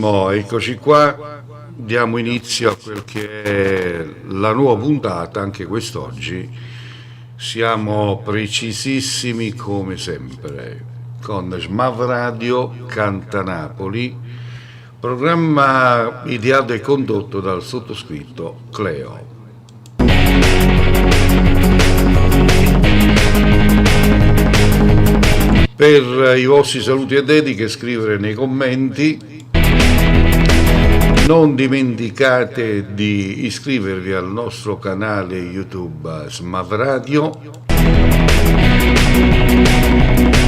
benissimo, eccoci qua, diamo inizio a quel che è la nuova puntata, anche quest'oggi siamo precisissimi come sempre, con Smav Radio Canta Napoli, programma ideato e condotto dal sottoscritto Cleo. Per i vostri saluti e dediche scrivere nei commenti, non dimenticate di iscrivervi al nostro canale YouTube Smav Radio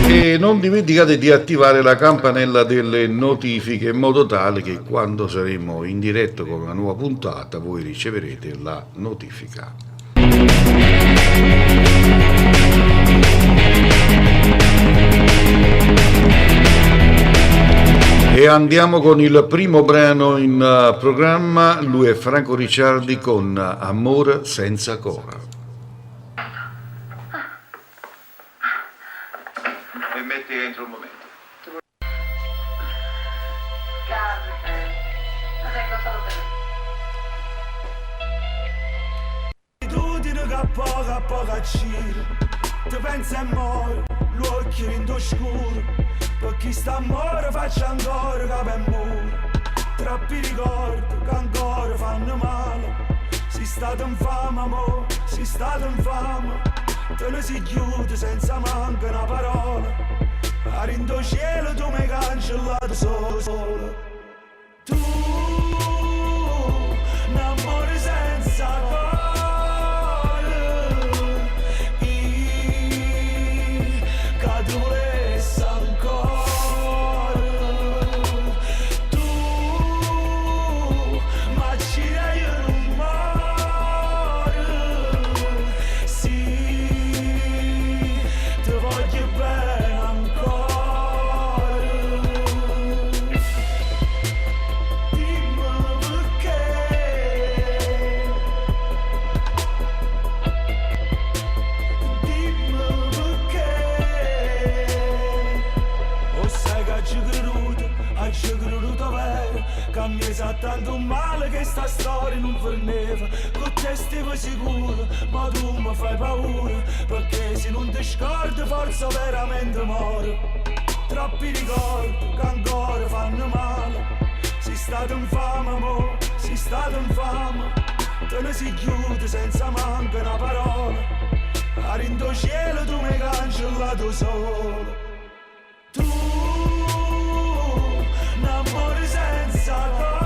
e non dimenticate di attivare la campanella delle notifiche in modo tale che quando saremo in diretta con una nuova puntata voi riceverete la notifica. E andiamo con il primo brano in programma, lui è Franco Ricciardi con Amore senza cora. E metti entro un momento. Poca gira, ti pensi e muore, l'occhio in tuo scuro, per chi sta a muore faccia ancora capo e muro, troppi ricordi che ancora fanno male, si stato in fame amore, si stato in fame, te ne si chiude senza manca una parola, ma in tuo cielo tu mi hai cancellato solo, tu, un amore senza cora. Tanto male che sta storia non forneva, con te stiamo sicuro, ma tu mi fai paura, perché se non ti scordi forse veramente muore. Troppi ricordi che ancora fanno male, si stato in fame amore, si stato in fame, te ne si chiude senza manca una parola, ma in tuo cielo tu mi hai cancellato solo. Tu, un amore senza cora.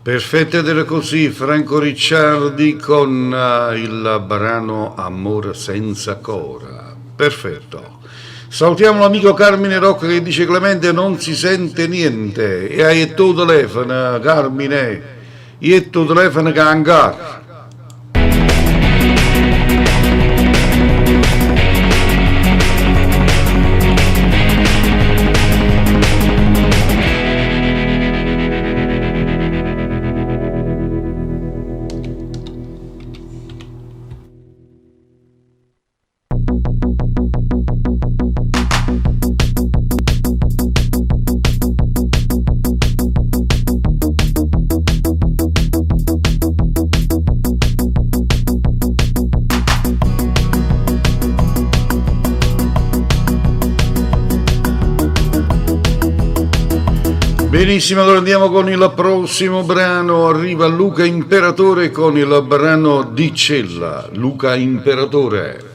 Perfetto, ed era così Franco Ricciardi con il brano Amore senza cora. Perfetto. Salutiamo l'amico Carmine Rocca che dice: Clemente non si sente niente, e hai il tuo telefono Carmine, io il tuo telefono che ancora. Benissimo, allora andiamo con il prossimo brano. Arriva Luca Imperatore con il brano Di Cella. Luca Imperatore.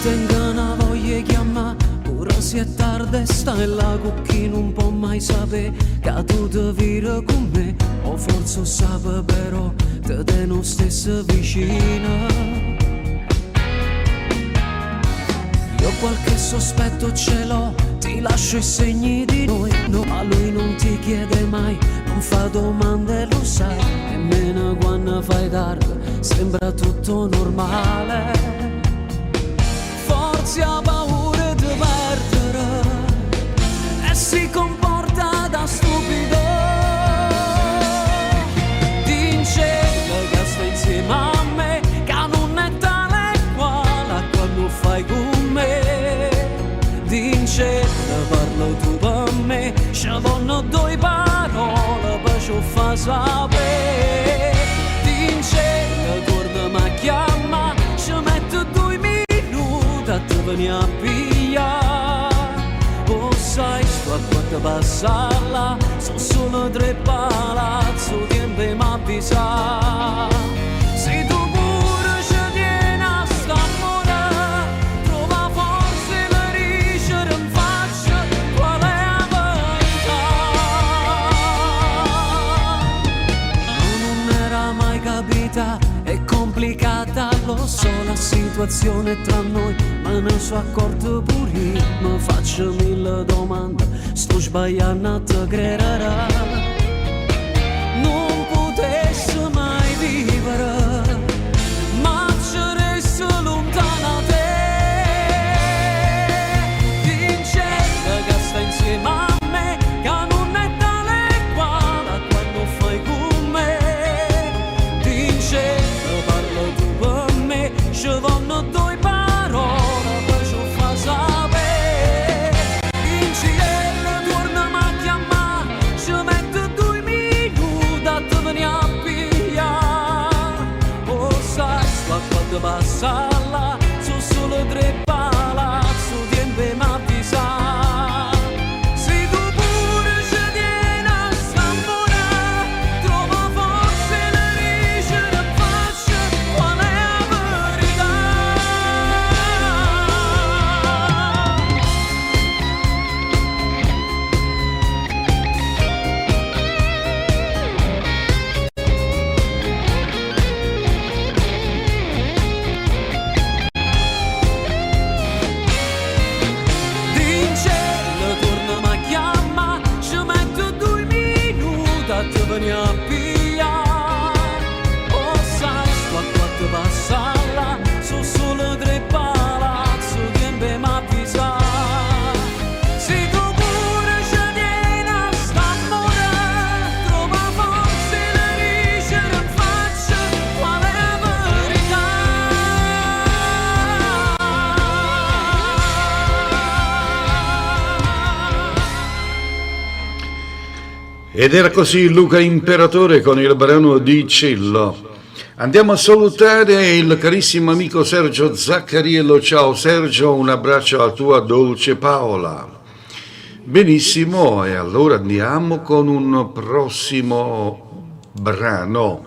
Tengono voglia chiamare, ora si è tardi e sta là con chi non può mai sapere che tu ti vira con me, o forse sape però te non stessa vicina. Io qualche sospetto ce l'ho, ti lascio i segni di noi, no, ma lui non ti chiede mai, non fa domande, lo sai, nemmeno quando fai tardi, sembra tutto normale. Si ha paura di perdere e si comporta da stupido. Dice che sta insieme a me, che non è tale quale quando fai con me. Dice che parlo tu per me, ci vanno due parole per ci fa sapere. Dice che torna a chiamare, ci mette 2 minuti te veni a pigliare. Oh sai, sto a quanto passa là, sono solo 3 palazzi, tempo mi avvisa. Se tu pure ci tieni a st'amore, trova forse la ricetta in faccia, qual è la verità. Non era mai capita, è complicata, lo so, la situazione tra noi, ma ne so accorto pure io. Mi faccio 1000 domande, sto sbagliando a te credere. Non potessi mai vivere, ma ci resto lontana da te. Dice che sta insieme a me, che non è tale quale quando fai con me. Dice che parlo tu per me, ci vanno 2 parole per ci fa sapere. Incidente torna a chiamare, ci mette 2 minuti a te venire a pigliare. Oh sai, sto a quando passa là, sono solo 3 palazzi, tempo mi avvisa. Se tu pure ci tieni a st'amore, trova forse la ricetta in faccia, qual è la verità. Dice che torna a chiamare, ci mette 2 minuti a te venire a pigliare. Oh sai, sto a quanto passa là, sono solo 3 palazzi, tempo mi avvisa. Se tu pure ci tieni a st'amore, trova forse la ricetta in faccia, qual è la verità. Ed era così Luca Imperatore con il brano Di Cello. Andiamo a salutare il carissimo amico Sergio Zaccariello. Ciao Sergio, un abbraccio alla tua dolce Paola. Benissimo, e allora andiamo con un prossimo brano.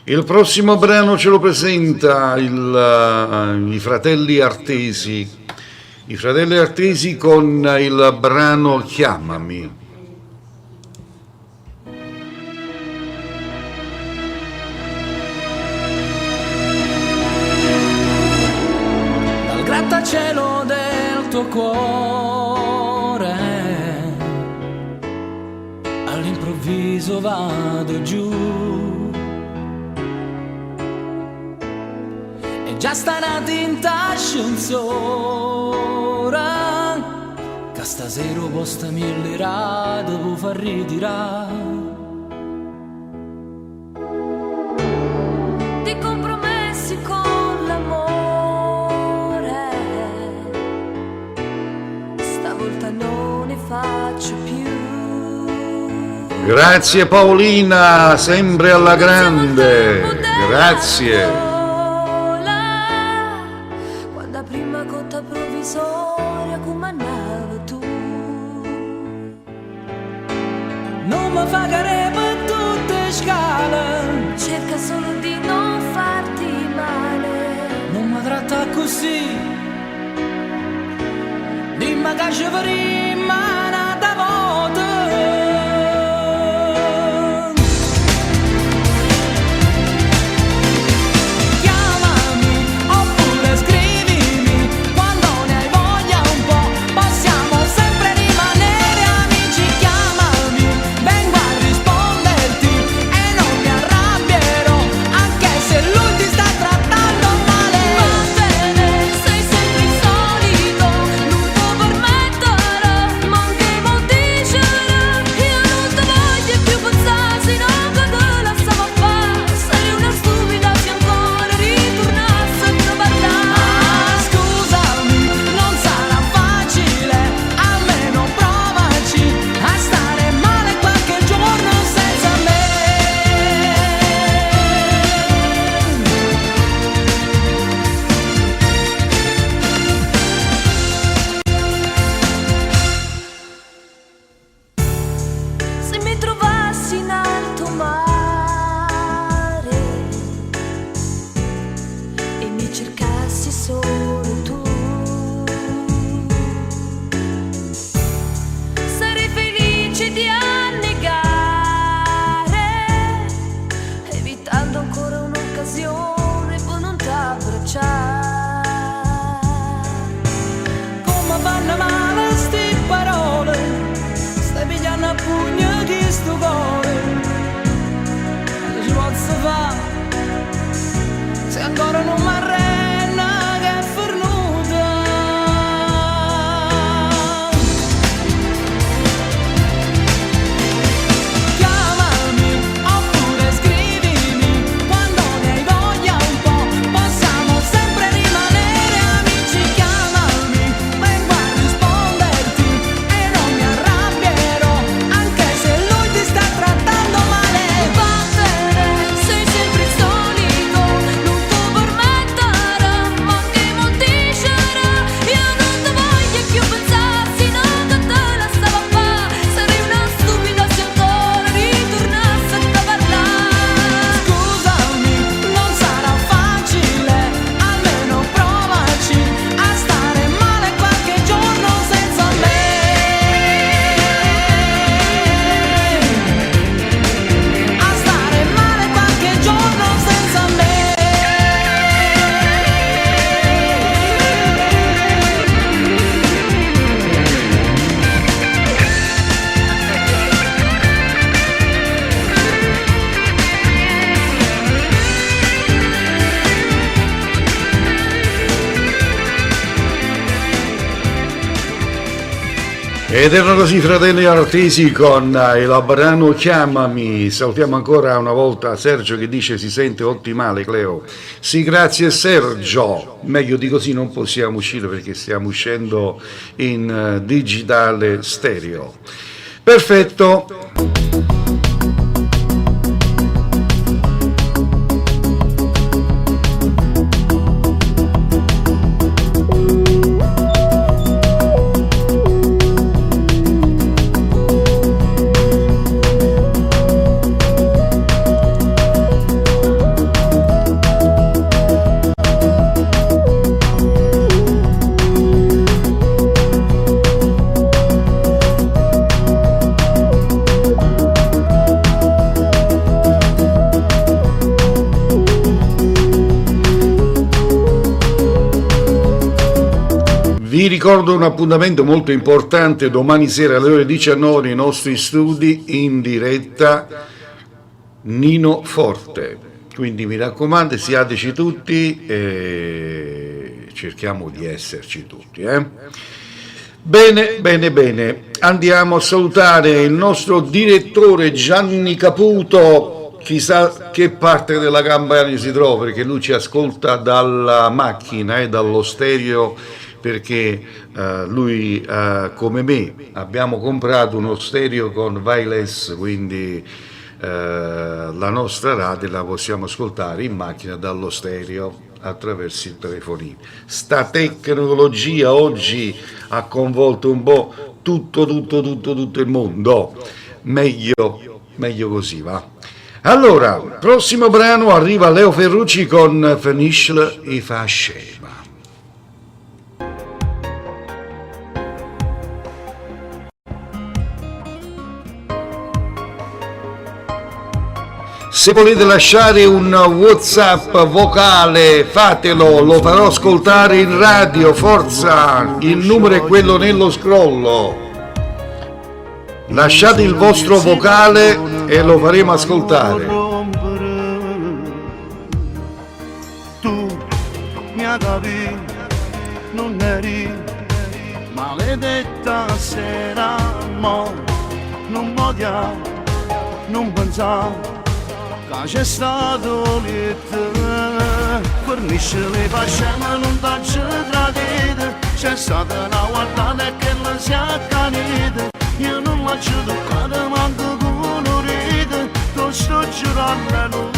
Il prossimo brano ce lo presenta i fratelli Artesi. I fratelli Artesi con il brano Chiamami. Dal grattacielo del tuo cuore all'improvviso vado giù, e già stanotte in ascensore, che stasera posta mill'ira devo far ritirare. Di compromessi con l'amore Grazie Paolina, sempre alla grande. Grazie. Quando prima cotta provvisoria comandava tu. Non mi fa care per tutte scale, Cerca solo di non farti male. non mi tratta così. Dimmi che ci faremo un'altra volta. Chiamami oppure scrivimi quando ne hai voglia un po'. Possiamo sempre rimanere amici. Chiamami, vengo a risponderti e non mi arrabbierò, anche se lui ti sta trattando male. Vattene, sei sempre il solito, non può permettere, ma che mo dicere? Io non ti voglio più pensare, se no che te la stavo a fare. Sei una stupida se ancora ritornassi a parlare. Scusami, non sarà facile, almeno provaci a stare male qualche giorno senza me. Se mi trovassi in alto mare e mi cercassi solo tu, sarei felice di annegare, evitando ancora un'occasione per non t'abbracciare. Come fanno male sti parole, stai pigliando a pugno chi sto cuore. Che ci posso fare se ancora non mi arrenna che è fornuta? Chiamami oppure scrivimi quando ne hai voglia un po'. Possiamo sempre rimanere amici. Chiamami, vengo a risponderti e non mi arrabbierò, anche se lui ti sta trattando male. Vattene, sei sempre il solito, non può permettere, ma che mo dicere? Io non ti voglio più pensare, se no che te la stavo a fare. Sarei una stupida se ancora ritornassi a parlare. Scusami, non sarà facile, almeno provaci a stare male qualche giorno senza me. A stare male qualche giorno senza me. Ed erano così fratelli artesi con il brano Chiamami. Salutiamo ancora una volta Sergio che dice si sente ottimale, Cleo. Sì, grazie Sergio. Meglio di così non possiamo uscire perché stiamo uscendo in digitale stereo. Perfetto. Vi ricordo un appuntamento molto importante domani sera alle ore 19 nei nostri studi in diretta Nino Forte. Quindi mi raccomando, siateci tutti e cerchiamo di esserci tutti. Bene, bene, bene. Andiamo a salutare il nostro direttore Gianni Caputo. Chissà che parte della Campania si trova, perché lui ci ascolta dalla macchina e dallo stereo, perché lui, come me, abbiamo comprato uno stereo con wireless, quindi la nostra radio la possiamo ascoltare in macchina dallo stereo attraverso il telefonino. Sta tecnologia oggi ha coinvolto un po' tutto il mondo. Meglio così, va. Allora, prossimo brano arriva Leo Ferrucci con Finisce e fa scema. Se volete lasciare un WhatsApp vocale, fatelo, lo farò ascoltare in radio, forza, il numero è quello nello scrollo. Lasciate il vostro vocale e lo faremo ascoltare. Tu mi hai capito, non eri maledetta sera, mo non odia, non pensare che c'è stato letto. Fornisce le fascine, non t'acci tradite, c'è stata una guardata che non si è accanita. Io non l'ho toccata manco con l'orite, tu sto giurando e non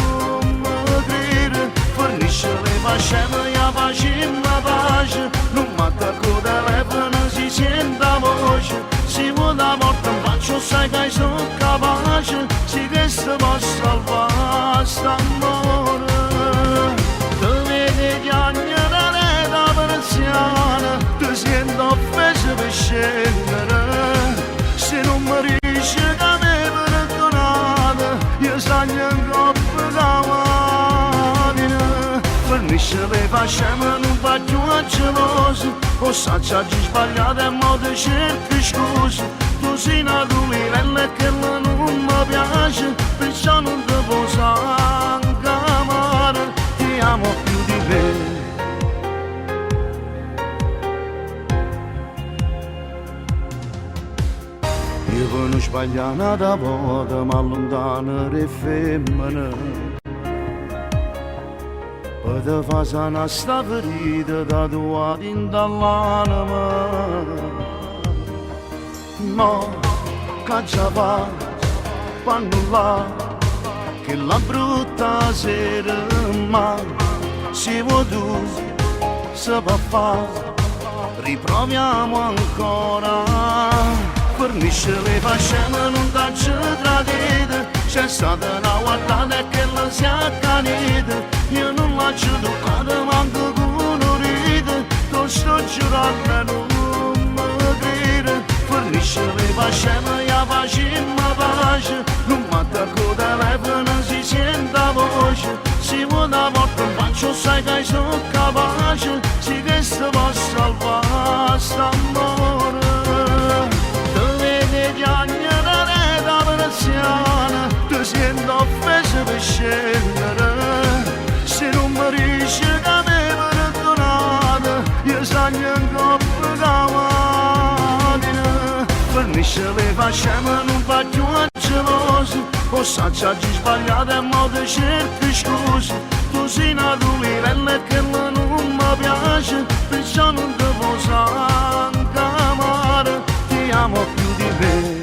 mi crede. Fornisce le fascine, io faccio la pace, non mi attacco telefono, si sente la voce. Si vuole la morte in faccio, sai che sono capace, sì che si può salvare st'amore. Tu vedi gli anni dell'età persiana, ti sento offeso per scendere. Se non mi riesci da me perdonare, io sogno in coppa da mattina. Fornisce le fascine, non faccio a geloso, o saggaggi sbagliati e mo ti cerchi scuse. Tu sei nato livello e che non mi piace, perciò non ti posso anche amare, ti amo più di me. Io per non sbagliare una volta mi allontano le femmine, poi ti fa sana sta ferita da tua tinta all'anima. Mo che già fa, quando là, che la brutta sera, ma se vuoi tu, se può fare, riproviamo ancora. Fornisce le fascine, non t'acci tradite, c'è stata una guardata che non si è accanita. Io non l'ho toccata manco con l'orite, tu sto giurando e non mi crede. Fornisce le fascine, io faccio la pace, non mi attacco telefono, si sente la voce. Si vuole la morte in faccio, sai che sono capace, sì che si può salvare st'amore. Gli anni dell'età persiana, ti sento offeso per scendere. Se non mi riesci da me perdonare, io sogno in coppa da mattina. Fornisce le fascine, non faccio a geloso, o saggaggi sbagliati e mo ti cerchi scuse. Tu sei nato livello e che non mi piace, perciò non ti posso anche amare, ti amo più di me.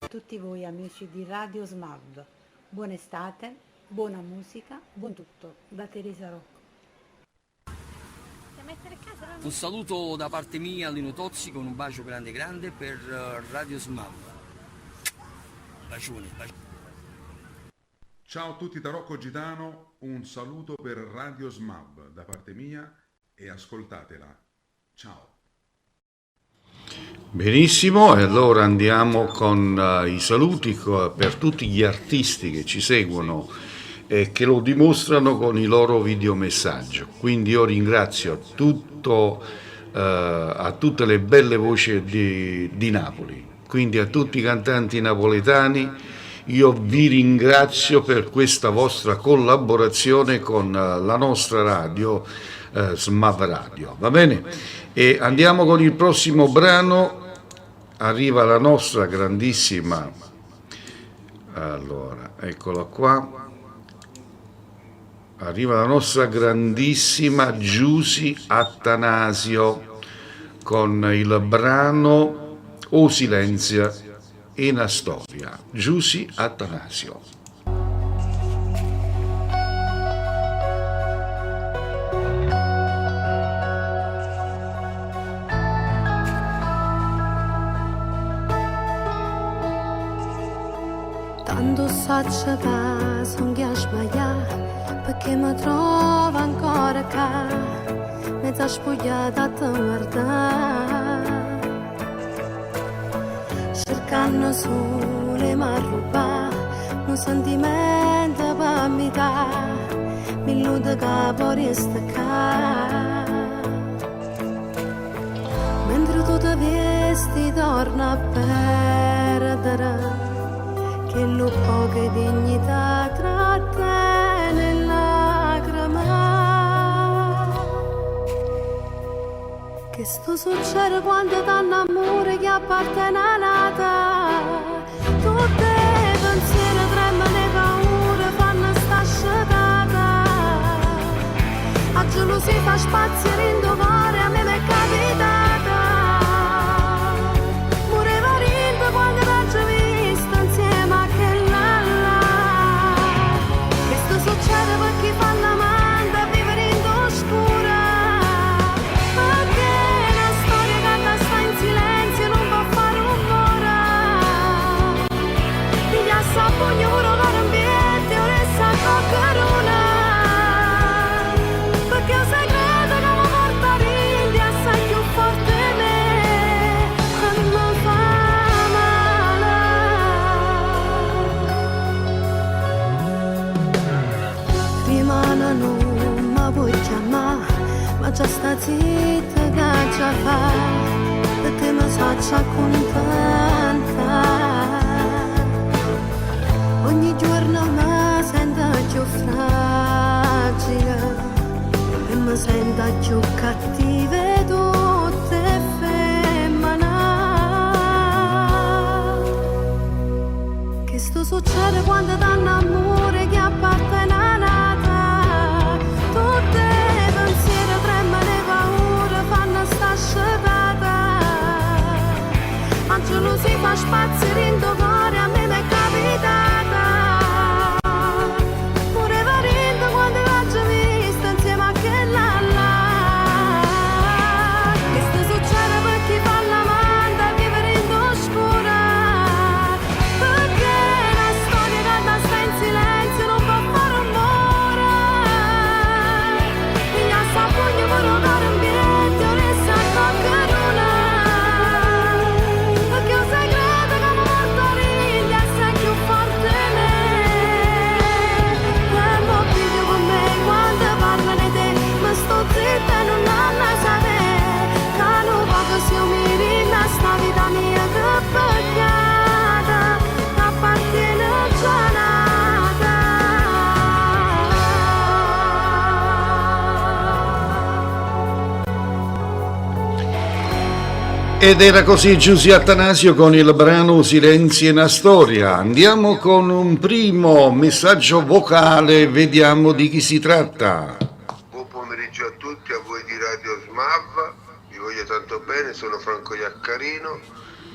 Tutti voi amici di Radio Smab, buona estate, buona musica, buon tutto da Teresa Rocco. Un saluto da parte mia, Lino Tozzi, con un bacio grande per Radio Smab. Bacione. Ciao a tutti da Rocco Gitano, un saluto per Radio Smab da parte mia e ascoltatela. Ciao. Benissimo, e allora andiamo con i saluti per tutti gli artisti che ci seguono e che lo dimostrano con i loro videomessaggi. Quindi io ringrazio a tutte le belle voci di Napoli. Quindi a tutti i cantanti napoletani io vi ringrazio per questa vostra collaborazione con la nostra radio, Smav Radio, va bene? E andiamo con il prossimo brano, arriva la nostra grandissima, allora, eccola qua, arriva la nostra grandissima Giusy Attanasio con il brano O silenzia e una storia. Giusy Attanasio. Tanto saccia che son sbagliata perché mi trovo ancora qua mezza spogliata a te guardare cercando sole ma ruba un sentimento per mi dà mi illude che poi stacca mentre tu ti vesti torna a perdere che lo poche dignità trattiene lacrime che sto succede quando danno amore che appartiene a nata tutte i pensieri tremano e paure fanno sta sciatata a gelosia fa spazio rindovare a me m'è capitata moreva rindo quando t'ho visto insieme a che là che sto succede per chi fa l'amante a vivere in oscura perché una storia che sta in silenzio non può fare rumore piglia sta pugno pure con ambiente ora sta coccarona perché è un segreto che mi porta a rindi assai più forte di me e mi fa male rimane non mi vuoi chiamare ma già sta zitta che già fa perché mi faccia contenta ogni giorno mi sento più fragile e mi sento più cattive tutte femmine che sto succede quando danno amore che appartiene a nata tutte i pensieri tremano e paure fanno sta sciatata ma gelosia fa spazio rindo cuore a me m'è capitata moreva rindo quando t'ho visto insieme a che là che sto succede per chi fa l'amante a vivere in oscura perché una storia che sta in silenzio non può fare rumore piglia sta pugno pure con ambiente ora sta coccarona perché è un segreto che mi porta a rindi assai più forte di me e mo piglio con me quando parlano di te ma sto zitta e non la sapere che non poco si umili a sta vita mia che peccata che appartiene già nata Ed era così Giusy Attanasio con il brano Silenzi e una storia. Andiamo con un primo messaggio vocale, vediamo di chi si tratta. Buon pomeriggio a tutti, a voi di Radio Smav, vi voglio tanto bene, sono Franco Iaccarino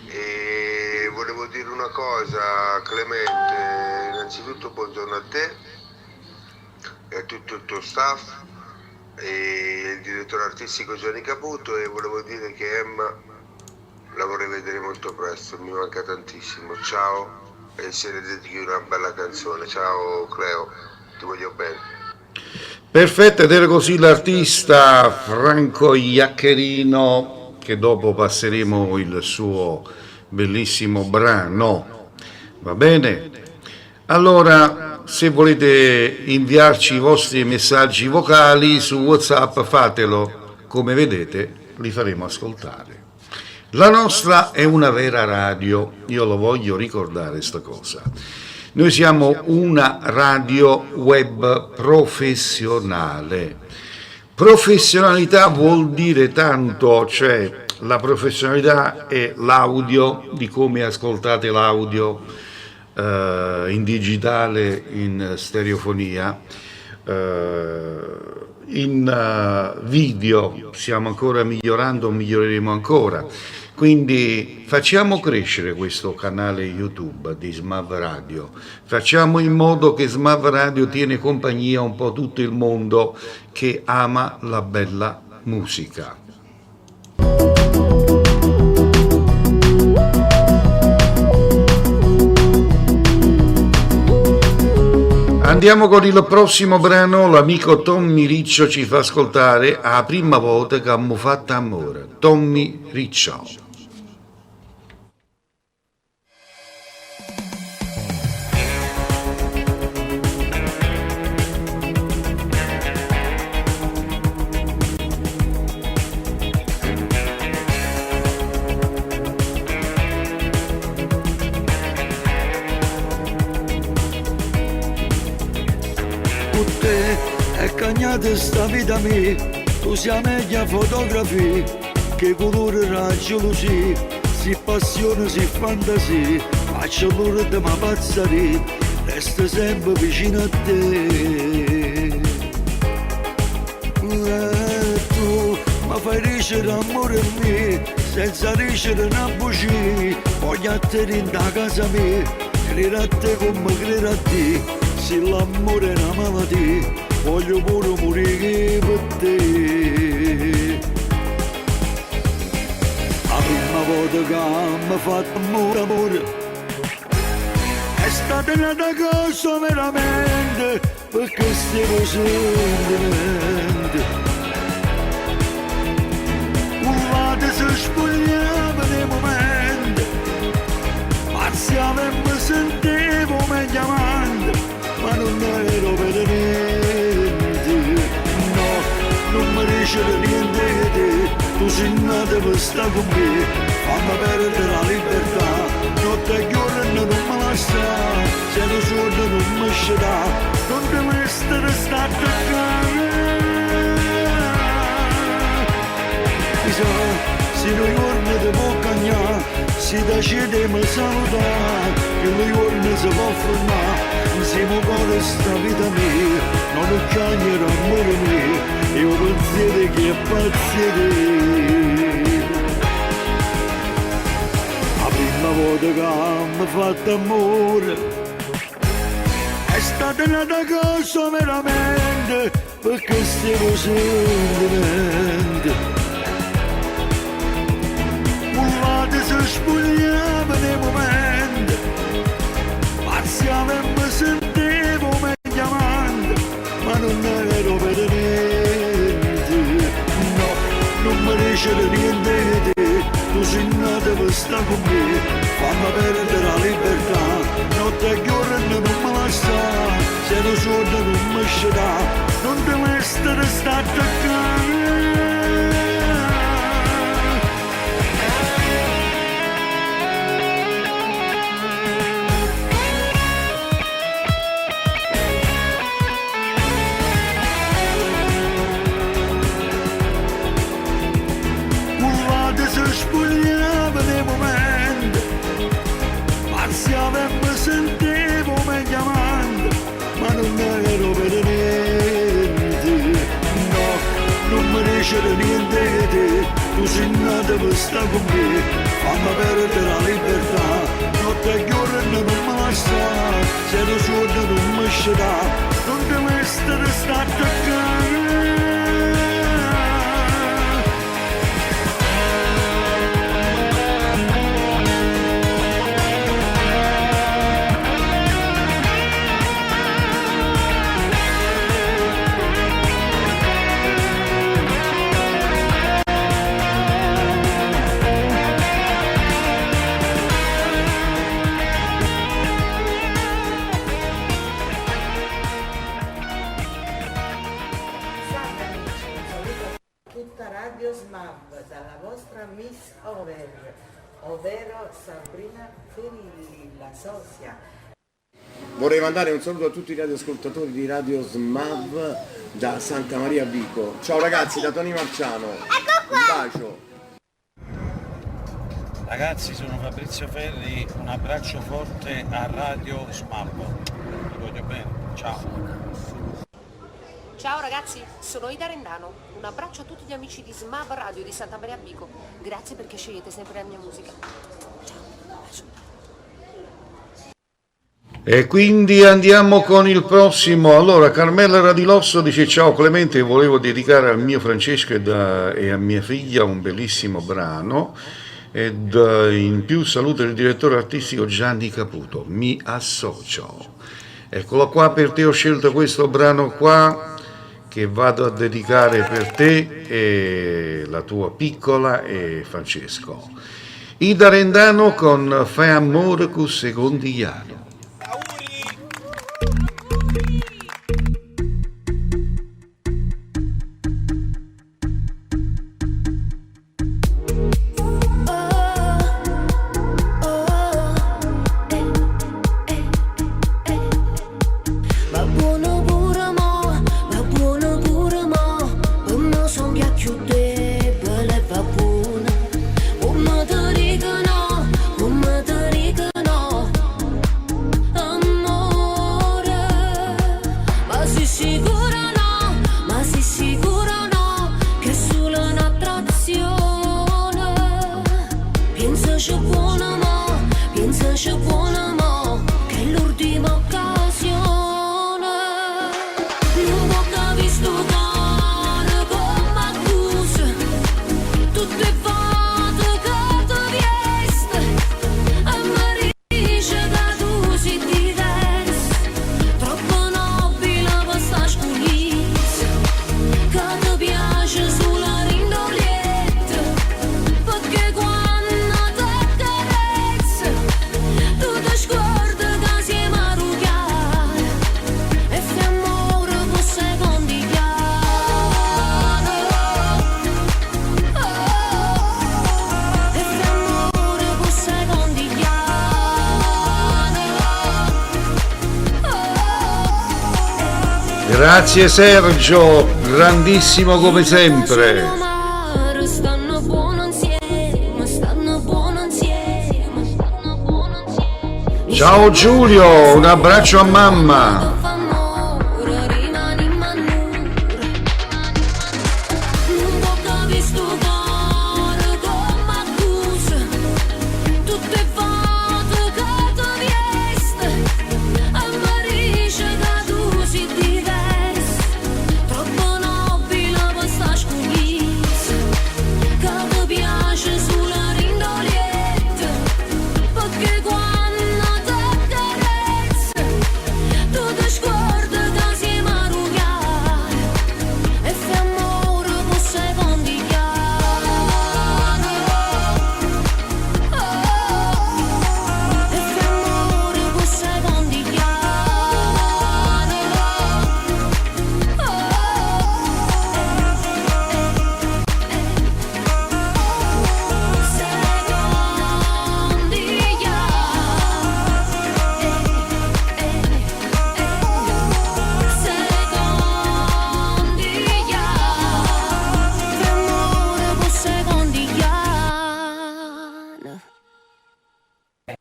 e volevo dire una cosa, Clemente, innanzitutto buongiorno a te e a tutto il tuo staff e il direttore artistico Gianni Caputo e volevo dire che Emma la vorrei vedere molto presto, mi manca tantissimo, ciao e se le dedichi una bella canzone, ciao Cleo, ti voglio bene. Perfetto, ed era così l'artista Franco Iaccherino, che dopo passeremo il suo bellissimo brano, va bene? Allora, se volete inviarci i vostri messaggi vocali su WhatsApp, fatelo, come vedete li faremo ascoltare. La nostra è una vera radio, io lo voglio ricordare sta cosa. Noi siamo una radio web professionale. Professionalità vuol dire tanto, cioè la professionalità è l'audio, di come ascoltate l'audio in digitale, in stereofonia, in video stiamo ancora migliorando, miglioreremo ancora. Quindi facciamo crescere questo canale YouTube di Smav Radio, facciamo in modo che Smav Radio tiene compagnia un po' tutto il mondo che ama la bella musica. Andiamo con il prossimo brano, l'amico Tommy Riccio ci fa ascoltare A prima volta che abbiamo fatto amore. Tommy Riccio. Sta vita mia, tu sei meglio fotografia, che colore raggio luci, si passione, si fantasia, faccio l'ora di ma pazzaria, resto sempre vicino a te. Tu mi fai ricere amore mio, senza ricere una bugia, voglio a te in da casa mia, credere a te come credere a te, se l'amore è una malattia. Voglio pure morire per te. La prima volta che mi ha fatto amore è stata una cosa veramente, perché stiamo sentimenti. Urlate se spogliava nei momenti, ma se avemmo sentivo meglio amanti, ma non ero per niente. Non mi dice niente di te, tu sei nata per stare con me, fammi perdere la libertà, notte e giorno non me la sta, se lo sogno non mi sceda, non devo essere stato attaccare. Mi sa, se noi giorni ti può cagnare, se decide mi salutare, che noi giorni si può fermare, insieme con questa vita mia, non è cagnere amore mio, e un pensiero che è pazzire. La prima volta che mi ha fatto amore è stata una cosa veramente, perché stiamo sentimenti. Urlate se spogliava nei momenti, ma se avemmo sentivo meglio amanti, ma non ero per niente. No, non mi dice niente di te, tu sei nata per stare con me, fammi perdere la libertà, notte e giorno non me la sta, se lo sogno non mi sceda, non devo essere stato attaccare. Spogliava nei momenti, ma se avemmo sentivo meglio amanti, ma non ero per niente. No, non mi dice niente di te, tu sei nata per stare con me, fammi perdere la libertà, notte e giorno non me la sta, se lo sogno non mi sceda, non devo essere stato attaccare. Miss Over, ovvero Sabrina Ferilli, la sosia. Vorrei mandare un saluto a tutti i radioascoltatori di Radio SMAV da Santa Maria Vico. Ciao ragazzi, da Tony Marciano. Un bacio. Ragazzi, sono Fabrizio Ferri, un abbraccio forte a Radio SMAV. Vi voglio bene, ciao. Ciao ragazzi, sono Ida Rendano. Un abbraccio a tutti gli amici di SMAV Radio di Santa Maria Vico. Grazie perché scegliete sempre la mia musica. Ciao. E quindi andiamo con il prossimo. Allora, Carmela Radilosso dice: ciao Clemente, volevo dedicare al mio Francesco e a mia figlia un bellissimo brano, ed in più saluto il direttore artistico Gianni Caputo, mi associo. Eccolo qua, per te ho scelto questo brano qua che vado a dedicare per te e la tua piccola e Francesco. Ida Rendano con Fai amore cu secondigliano. Grazie Sergio, grandissimo come sempre. Ciao Giulio, un abbraccio a mamma.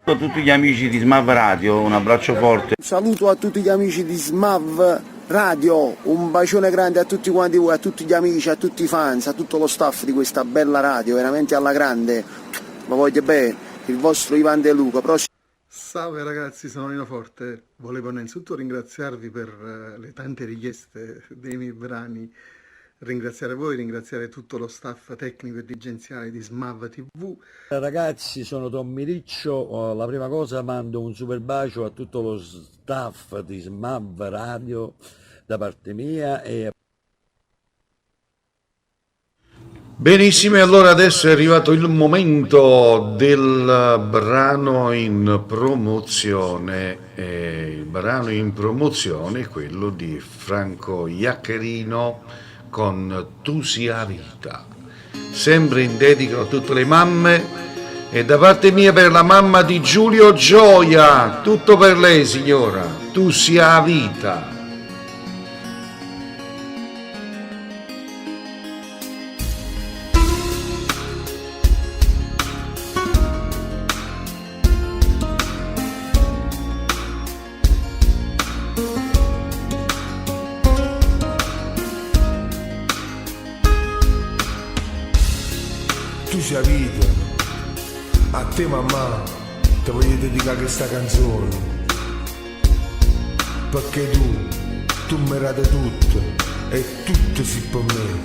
A tutti gli amici di SMAV Radio, un abbraccio forte. Un saluto a tutti gli amici di SMAV Radio, un bacione grande a tutti quanti voi, a tutti gli amici, a tutti i fans, a tutto lo staff di questa bella radio, veramente alla grande. Ma voglio bene, il vostro Ivan De Luca. Salve ragazzi, sono Nino Forte. Volevo innanzitutto ringraziarvi per le tante richieste dei miei brani, ringraziare voi, ringraziare tutto lo staff tecnico e dirigenziale di SMAV TV. Ragazzi, sono Tommy Riccio. La prima cosa mando un super bacio a tutto lo staff di SMAV Radio da parte mia e Benissimo, e allora adesso è arrivato il momento del brano in promozione. Il brano in promozione è quello di Franco Iaccherino con Tu sia vita. sempre in dedica a tutte le mamme. E da parte mia per la mamma di Giulio Gioia, tutto per lei signora, tu sia vita. Tu sia vita, a te mamma ti voglio dedicare questa canzone, perché tu mi rate tutto e tutto si per me.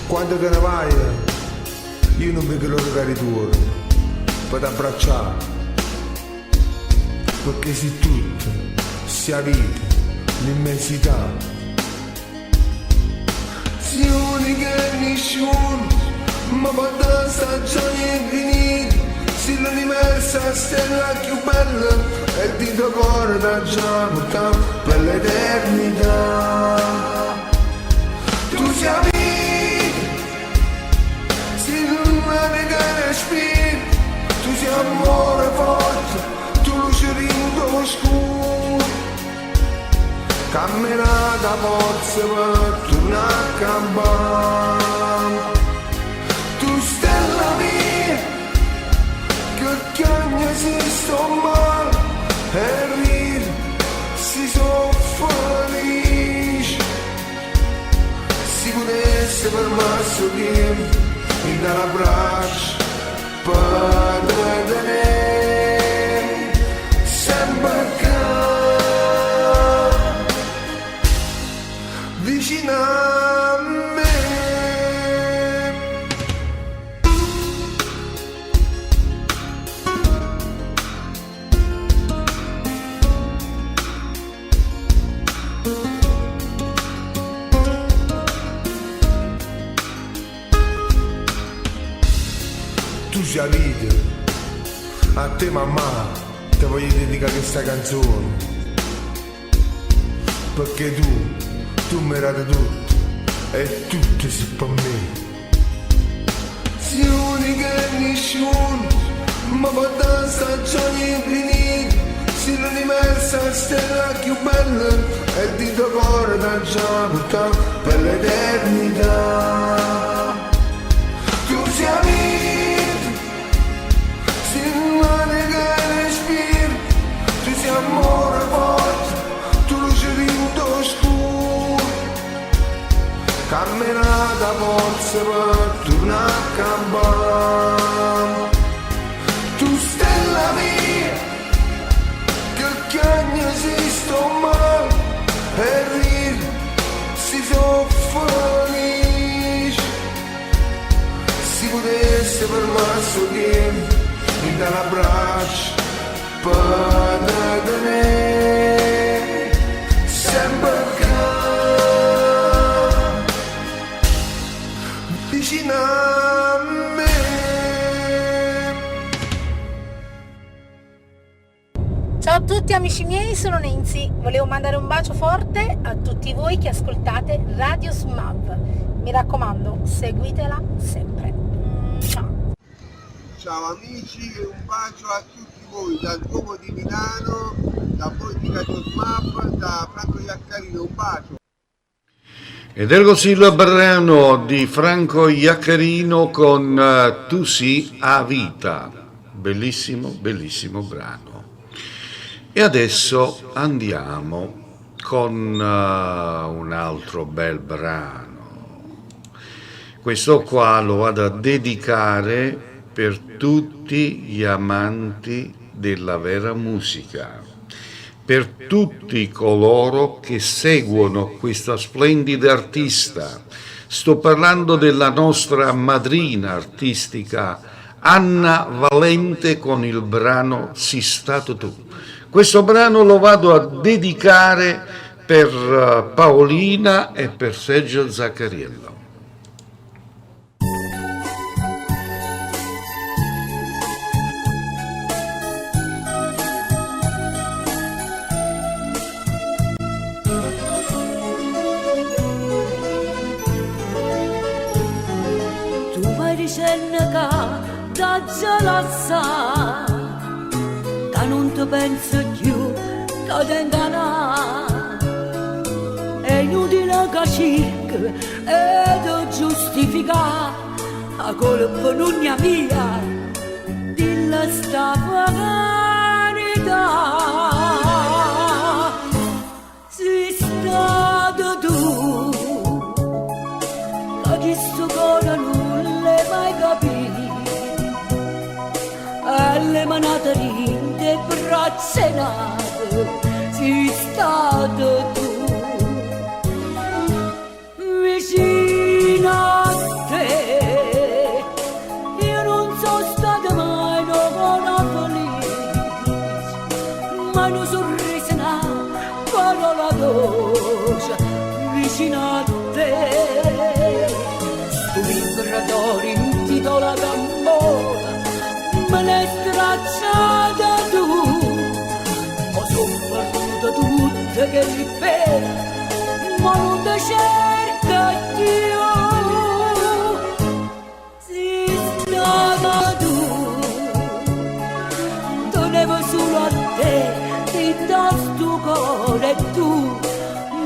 Quando te ne vai io non vedo l'ora che ritorno per t'abbracciare, perché sei tutto, sia vita, l'immensità. Sei unica e nessuno ma quando stagioni infinite, se l'universo è stella più bella e di tuo cuore da già portato per l'eternità. Tu sei vita, sei l'umana che respiri, tu sei amore forte, tu luce rindo oscuro, camminata forza per tornare a campare. Tu stella mia, che ogni esiste un male e ride, si sono felici. Si potesse fermarsi tempo, mi dà l'abbraccio per te tenere sempre vicino a me. Tu sia vita, a te mamma ti voglio dedicare questa canzone, perché tu mi rate tutto e tutto si per me. Sei unica e nessuno, ma quando stagioni infinite, se l'universo è stella più bella e di tuo cuore da già portato per l'eternità. Tu sei vita, sei l'umana che respiri, tu sei amore forte, tu luce rindo oscuro, camminata forza per tornare a campare. Tu stella mia, che ogni esiste un male e ride, si sono felici. Si potesse fermarsi tempo, mi dà l'abbraccio per te tenere sempre vicino a me. Ciao a tutti amici miei, sono Nancy. Volevo mandare un bacio forte a tutti voi che ascoltate Radio SMAV. Mi raccomando, seguitela sempre. Ciao. Ciao amici, un bacio a tutti voi dal Duomo di Milano, da voi di Radio SMAV, da Franco Iaccarino, un bacio. Ed è così il brano di Franco Iaccarino con Tu si a vita, bellissimo, bellissimo brano. E adesso andiamo con un altro bel brano. Questo qua lo vado a dedicare per tutti gli amanti della vera musica, per tutti coloro che seguono questa splendida artista. Sto parlando della nostra madrina artistica Anna Valente con il brano Sei stato tu. Questo brano lo vado a dedicare per Paolina e per Sergio Zaccariello. nega da gelassa, che non ti pensi più che ti ingana. È inutile che cerchi e ti giustifica la colpa non è mia, dilla sta verità. Sei stato tu che questo cuore non l'hai mai capito, e le manate rinde braccia nate. Sei stato tu vicino a te, io non sono stata mai una felice, ma non sorriso una parola dolce vicino a te. Sto vibratore intitolato amore me l'hai stracciata tu, ho sofferto tutte che ripete, ma non ti cerca Dio. Sei stata tu, tenevo solo a te, ti da sto cuore, e tu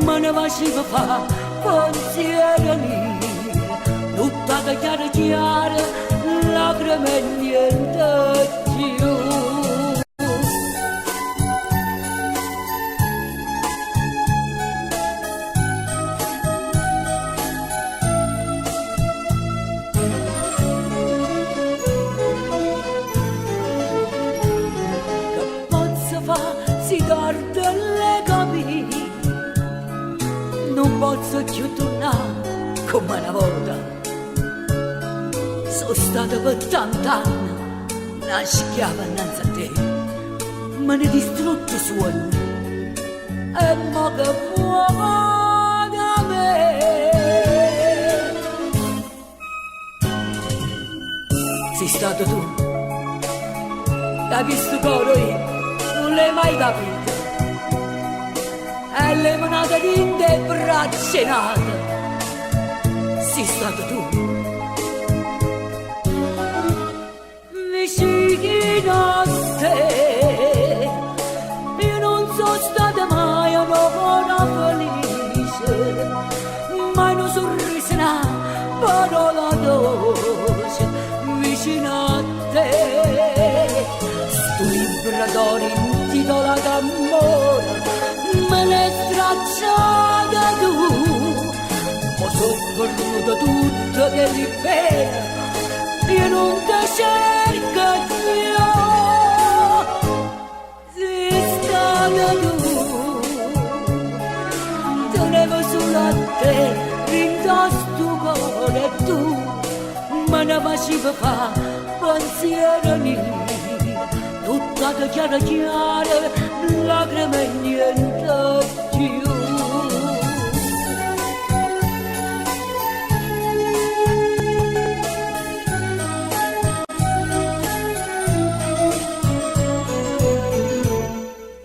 me ne facevi fa pensiero mio, tutta chiara chiara, lacrime e niente più. Non posso più tornare come una volta. Sono stata per 80 anni una schiava innanzi a te, me ne distrutto sogno e mo che vuoi da me. Sei stato tu, da questo coro io non l'hai mai capito, e le manate rinde braccia nate. Sei stato tu vicino a te, io non sono stata mai una buona felice, mai non sorriso una parola dolce vicino a te. Sto vibratore intitolato amore me l'hai stracciata tu, ho sofferto tutto che ripete, io non ti cerco più. Sei stata tu, tenevo solo a te, rintosto cuore, e tu me ne facevi fa pensiero mio, tutta chiara chiara, lacrime e niente più.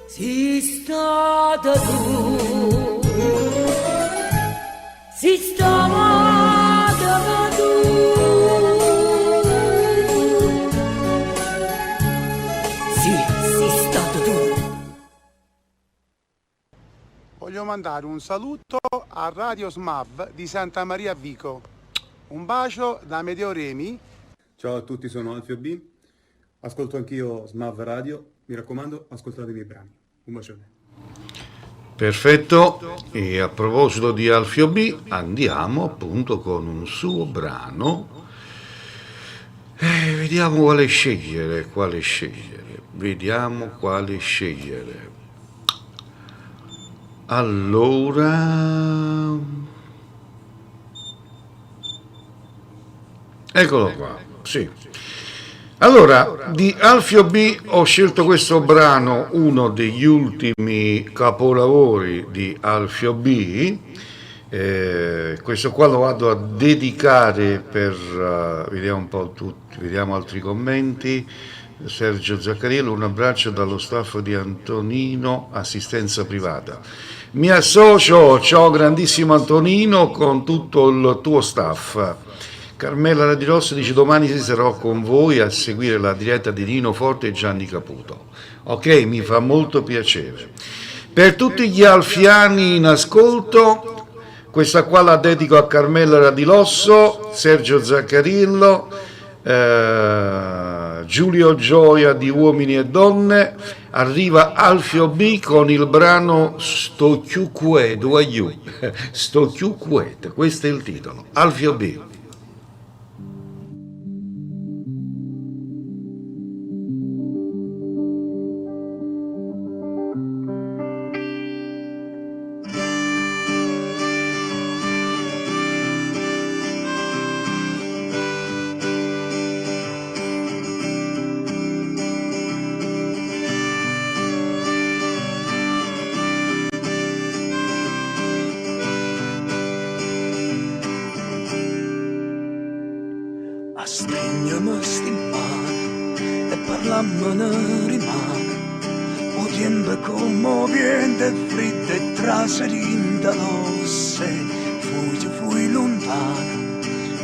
Sei stata tu, sei stata tu, sei stato tu. Voglio mandare un saluto a Radio Smav di Santa Maria Vico. Un bacio da Medeo Remi. Ciao a tutti, sono Alfio B. Ascolto anch'io Smav Radio. Mi raccomando, ascoltate i miei brani. Un bacione. Perfetto, e a proposito di Alfio B, andiamo appunto con un suo brano. Vediamo quale scegliere. Vediamo quale scegliere. Allora, eccolo qua, sì. Allora, di Alfio B ho scelto questo brano, uno degli ultimi capolavori di Alfio B. Questo qua lo vado a dedicare per, vediamo un po' tutti, vediamo altri commenti. Sergio Zaccariello, un abbraccio dallo staff di Antonino, assistenza privata. Mi associo, ciao grandissimo Antonino, con tutto il tuo staff. Carmela Radirosso dice domani sarò con voi a seguire la diretta di Nino Forte e Gianni Caputo. Ok, mi fa molto piacere. Per tutti gli alfiani in ascolto, questa qua la dedico a Carmela Radirosso, Sergio Zaccarillo, Giulio Gioia di Uomini e Donne. Arriva Alfio B con il brano Sto chiù quedo aiù. Sto chiù quedo, questo è il titolo. Alfio B. Stringiamo sti mani e parlammene rimane un tempo commovente, freddo e traserinda l'osse. Fui lontana,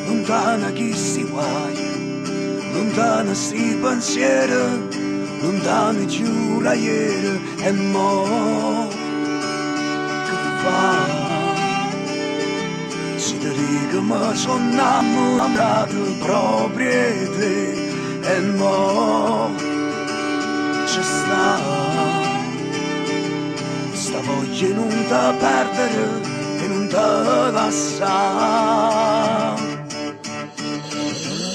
lontana chi si guai, lontana sti pensieri, lontana giù la ieri e mo che fa? Si te dico ma sono innamorato proprio di te e mo c'è sta voglia non da perdere e non da lasciare.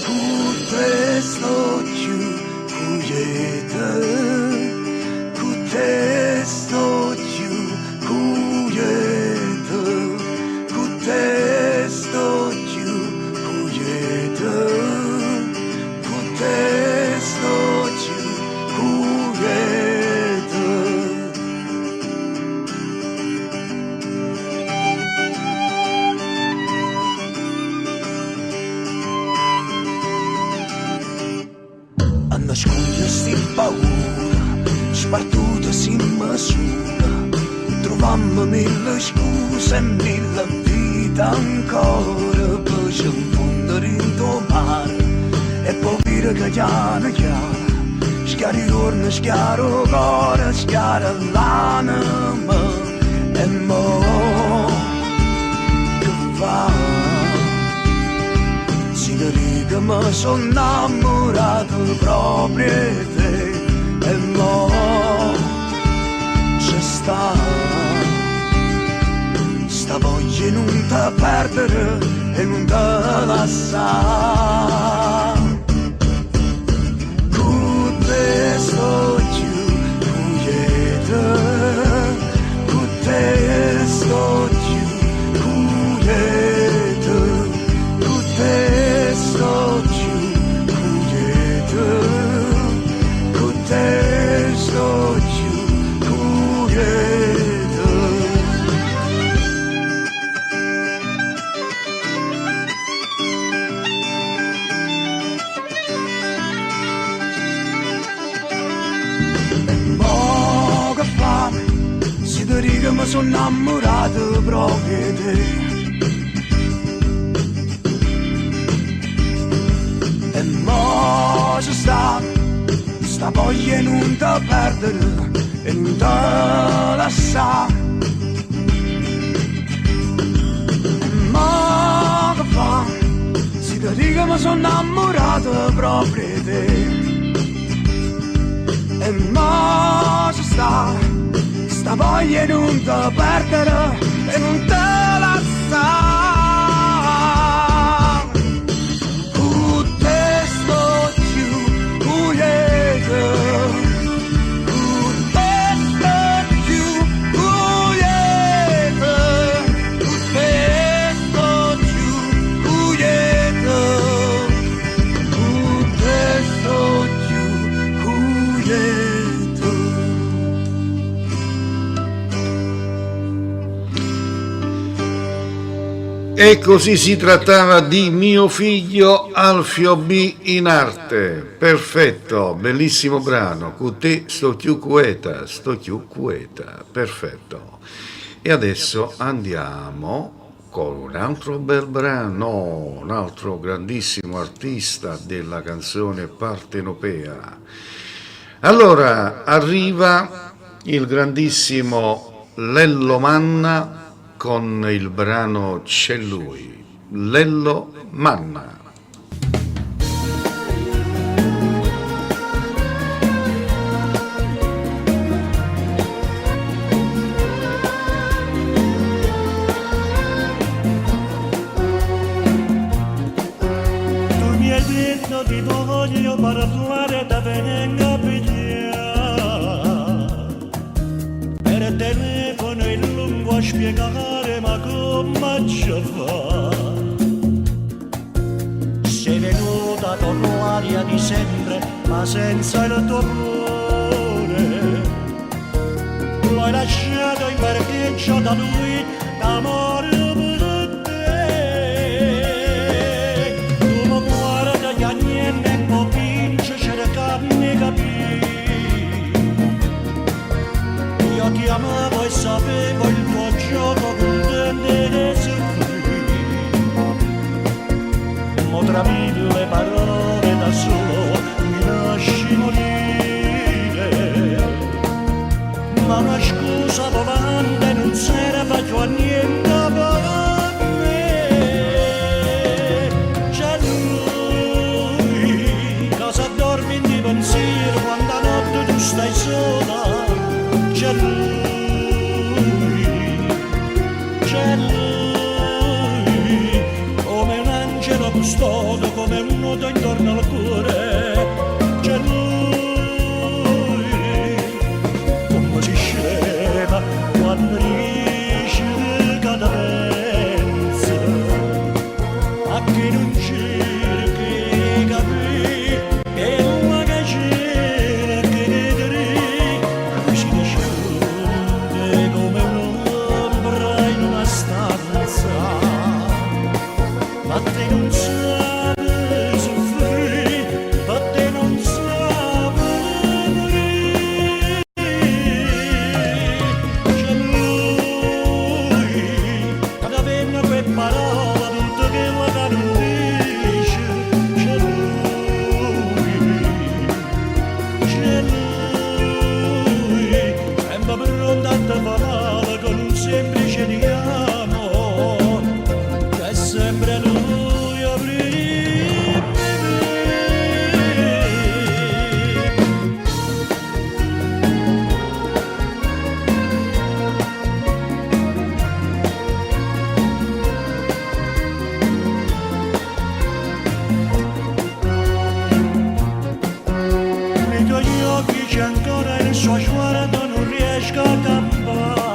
Con te sto giù, con te sto giù, con te sto giù, con te sto giù, a nascondere sti paura, spartuta si misura, trovammo mille scuse e mille vita ancora per confondere in tuo mare e poi dire che chiaro chiaro schiari giorno, schiaro cuore, schiara l'anima e mo che fa? Si dica ma sono innamorato proprio di te e mo c'è sta voglia non da perdere e non da lasciare. Con te sto giù, con te sto giù, con te sto giù, con te sto giù, dica ma sono innamorato proprio di te e mo c'è sta voglia non da perdere e non da lasciare e mo che fa? Si dica ma sono innamorato proprio di te e mo c'è sta voglia non da perdere e non te lasciare. Con te sto giù, con te sto giù, con te sto giù, con te sto giù, E così si trattava di mio figlio Alfio B in arte. Perfetto, bellissimo brano. Con te sto più quieta, perfetto. E adesso andiamo con un altro bel brano, un altro grandissimo artista della canzone partenopea. Allora arriva il grandissimo Lello Manna con il brano C'è lui, Lello Manna. Ti voglio parlare da venga a pigliare per telefono è lungo a spiegare ma come ci fa sei venuta con l'aria di sempre ma senza il tuo cuore l'hai lasciato in parcheggio da lui d'amore per te tu mi guarda che niente e comincio a cercarmi capire io ti amavo e sapevo il tuo gioco contente e soffrire mo tra mille parole da solo mi lasci morire ma una scusa volante non serve più a niente per me c'è lui cosa dormi in di pensiero quando a notte tu stai sola c'è lui come un angelo custode come un nudo intorno al cuore c'è lui come si scema quando riesce cada pensa a chi non cerchi capire e la che chiedere lui si nasconde come un'ombra in una stanza ma te non sape soffrire ma te non sape morire c'è lui cada venna quelle parole tutte che la non dice c'è lui sembra pronto a te fa male con un semplice richiamo c'è sempre lui a nei tuoi occhi c'è ancora il suo sguardo non riesco a campare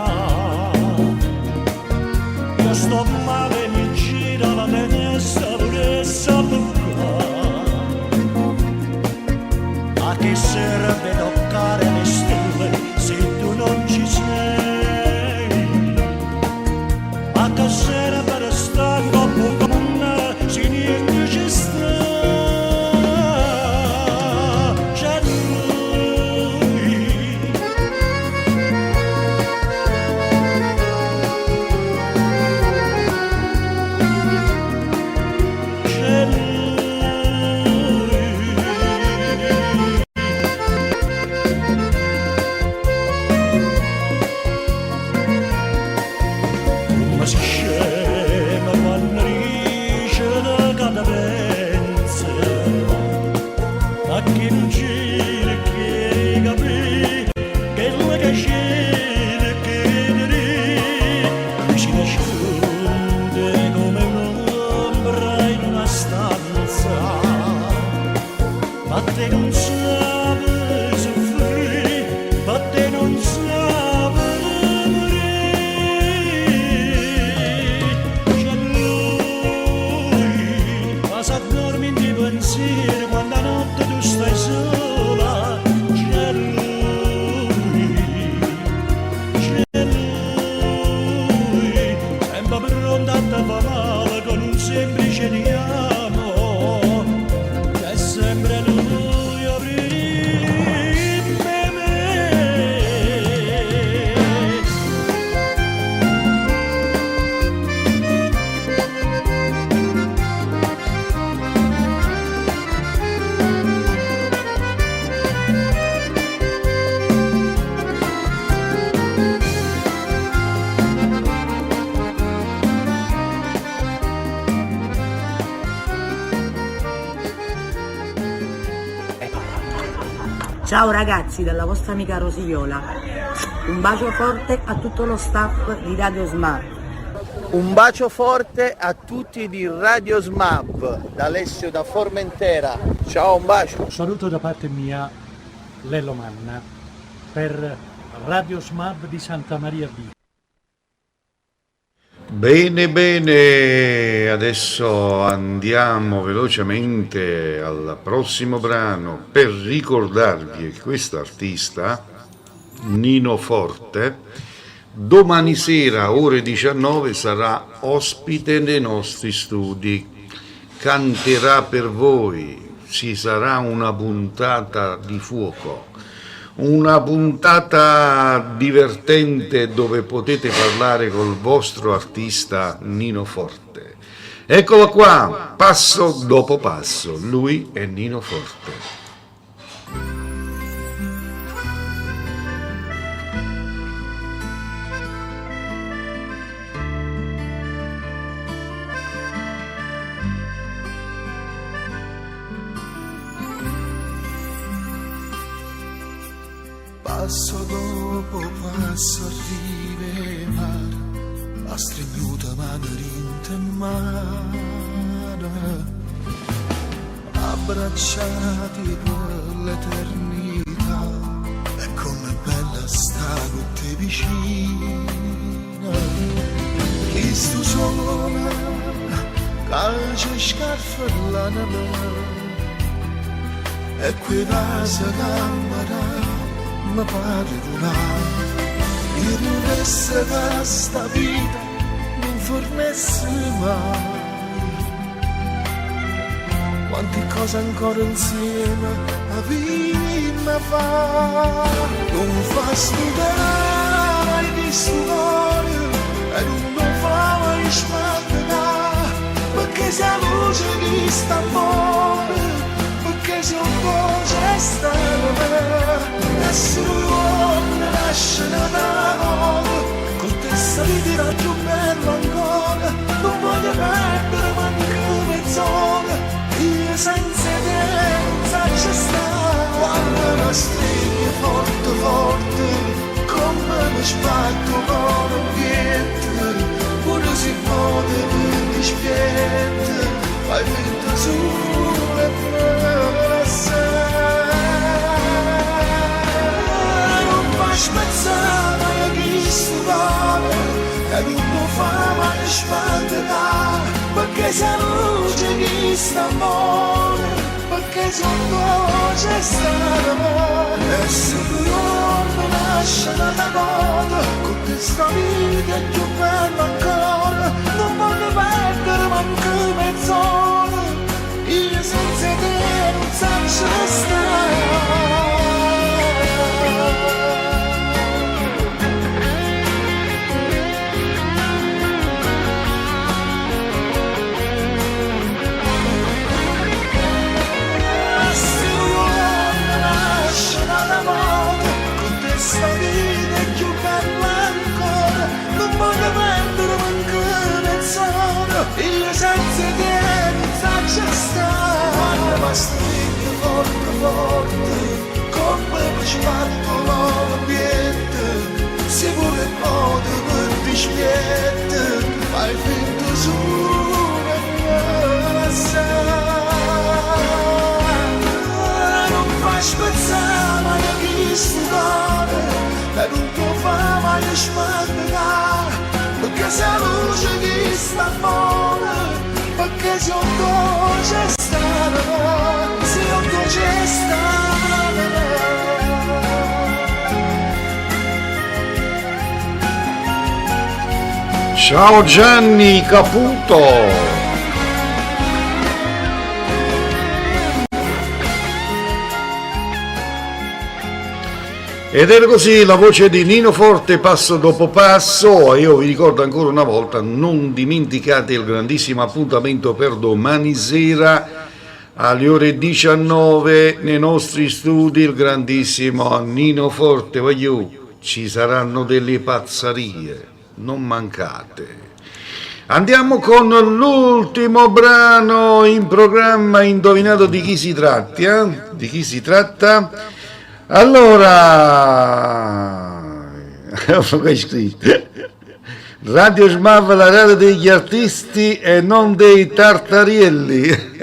io sto male mi gira la testa pure sa a che serve toccare le stelle se tu non ci sei a che serve restare come una se niente ci sta c'è lui c'è ma si scema quando riesce da cada pensa a chi non cerchi capire che la che chiedere lui si nasconde come un'ombra in una stanza ma te non sape soffrire ma te non sape morire c'è lui ma sa dormi in di pensiero quando a notte tu stai sola c'è lui sembra pronto a te fa male con un semplice richiamo c'è sempre lui a Ciao ragazzi, dalla vostra amica Rosigliola. Un bacio forte a tutto lo staff di Radio Smart. Un bacio forte a tutti di Radio SMAV, da Alessio da Formentera. Ciao, un bacio. Saluto da parte mia Lello Manna per Radio SMAV di Santa Maria Vico. Bene, bene, adesso andiamo velocemente al prossimo brano per ricordarvi che questo artista, Nino Forte, domani sera, ore 19, sarà ospite nei nostri studi, canterà per voi, ci sarà una puntata di fuoco. Una puntata divertente dove potete parlare col vostro artista Nino Forte. Eccolo qua, passo dopo passo, lui è Nino Forte. Passo dopo passo arriverà, la stregnuta mano rinta in mano, abbracciati per l'eternità, e com'è bella stare con te vicina. Chi sto suona, calcia e scarfa la nave, e qui vasa camera mi pare volare, io non resta che sta vita non fornesse mai. Quante cose ancora insieme a vita fa, non fa studare di suore e non lo fa mai smattare, perché se la luce di sta amore, perché se un po' c'è stata nessuno non lascia da noi, con te salirà più bello ancora, non voglio perdere manco mezz'ora, io senza te non saccio stare, quando mi stringi forte forte, come mi spacco con un piede, pure si può per dispiette, fai finta su e pressa. Spezzata e chi si vuole e non fa mai spaventare, perché se luce chi sta amore, perché se c'è stata amore, e se non lascia la moda, con questa vita è più bella ancora, non voglio perdere manco mezz'ora, io senza te non saccio stare. Questa vita è più bella ancora, non voglio perdere manco mezz'ora, io senza te non saccio stare, quando mi stringi forte forte, come mi sbatto l'ambiente, se vuole modo per dispiette, fai finta su e non fai spezzare mai chi sto cuore, e non può fare mai spaventare, perché se la luce di sta amore, perché se un c'è stata, se un c'è stata. Ciao Gianni Caputo. Ed era così la voce di Nino Forte, passo dopo passo. Io vi ricordo ancora una volta, non dimenticate il grandissimo appuntamento per domani sera alle ore 19 nei nostri studi, il grandissimo Nino Forte. Ci saranno delle pazzarie, non mancate. Andiamo con l'ultimo brano in programma. Indovinato di chi si tratta? Di chi si tratta? Allora, Radio SMAV, la radio degli artisti e non dei tartarielli.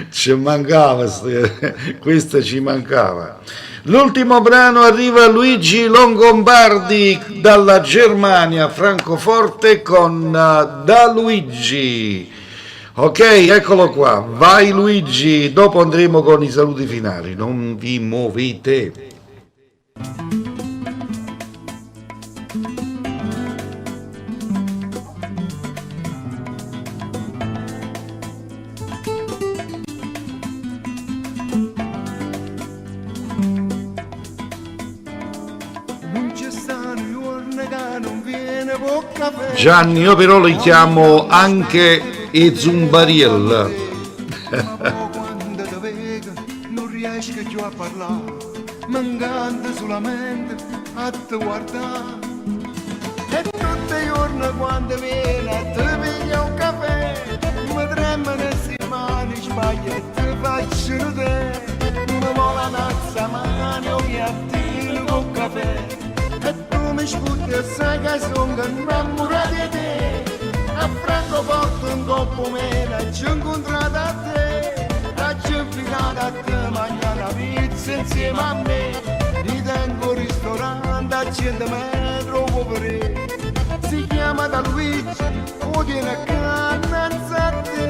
Ci mancava, questa ci mancava. L'ultimo brano arriva Luigi Longobardi dalla Germania, Francoforte, con Da Luigi. Ok, eccolo qua, vai Luigi, dopo andremo con i saluti finali, non vi muovete. Gianni, io però li chiamo anche e Zumbariel. Quando ti vedo non riesco più a parlare, mancando solamente a te guardare. E tutti i giorni quando vieni a te piglio un caffè, mi tremano le mani, sbaglio e ti faccio te. Mi vola nazza mani o mi attiro con caffè, e tu mi sputi e sai che sono innamorato di te. A Francoforte un coppo meno ci ho incontrato a te, ci ho invitato a te a mangiare una pizza insieme a me. Ti tengo un ristorante a 100 metri poveri, si chiama Da Luigi, o tiene a canna a te.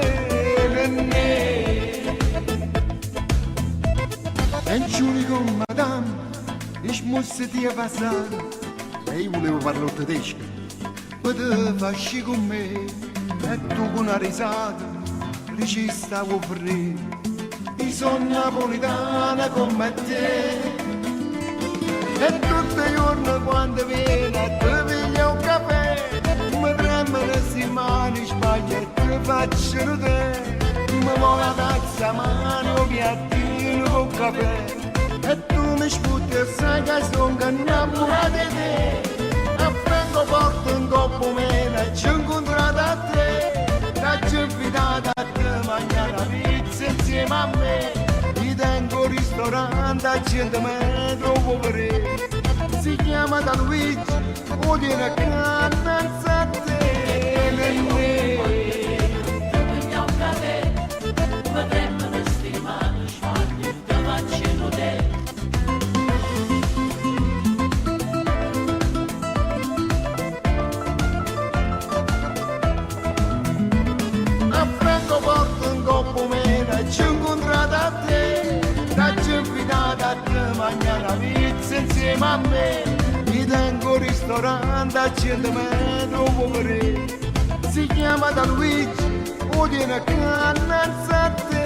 E giuro con madame, ich musste dir was sagen, e io volevo parlare tedesco. Potevo farci con me e tu con una risata ci stavo free. Io sono napolitana come te, e tutti i giorni quando vieni a te piglio un caffè, mi tremano le mani, sbaglio e ti faccio te. Mi vola tazza mano, mi attiro con caffè, e tu mi sputi e sai che sono innamorato di te. A Francoforte un coppo meno ci ho incontrato a te, ci ho invitato a te a mangiare una pizza insieme a me. Ti tengo un ristorante a 100 metri poveri, si chiama Da Luigi, o tiene a canna a te. Ci ho incontrato a te, ci ho invitato a te a mangiare una pizza insieme a me. Ti tengo un ristorante a 100 metri poveri, si chiama Da Luigi, o tiene a canna a te.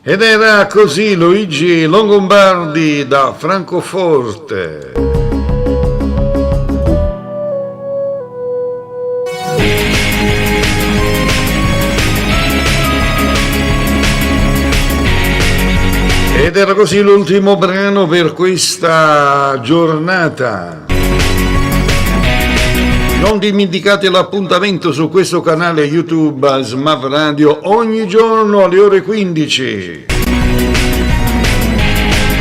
Ed era così Luigi Longobardi da Francoforte. Ed era così l'ultimo brano per questa giornata. Non dimenticate l'appuntamento su questo canale YouTube SMAV Radio ogni giorno alle ore 15.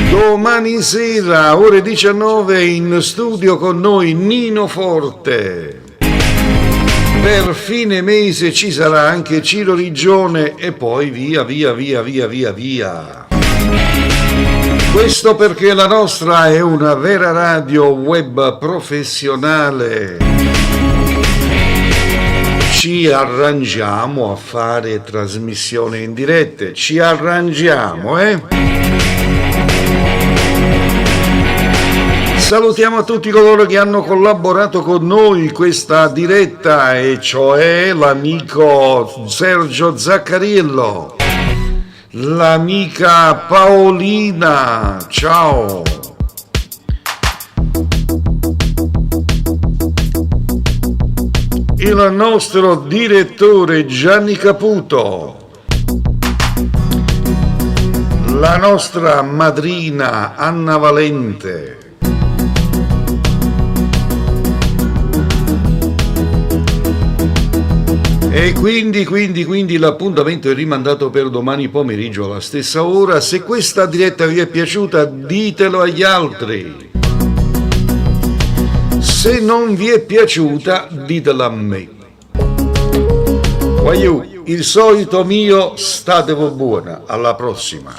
Domani sera, ore 19, in studio con noi Nino Forte. Per fine mese ci sarà anche Ciro Rigione e poi via. Questo perché la nostra è una vera radio web professionale. Ci arrangiamo a fare trasmissioni in dirette, ci arrangiamo, Salutiamo a tutti coloro che hanno collaborato con noi in questa diretta, e cioè l'amico Sergio Zaccariello, l'amica Paolina, ciao. il nostro direttore Gianni Caputo, la nostra madrina Anna Valente, e quindi l'appuntamento è rimandato per domani pomeriggio alla stessa ora. Se questa diretta vi è piaciuta, ditelo agli altri. Se non vi è piaciuta, ditela a me. Voglio il solito mio, statevo buona, alla prossima.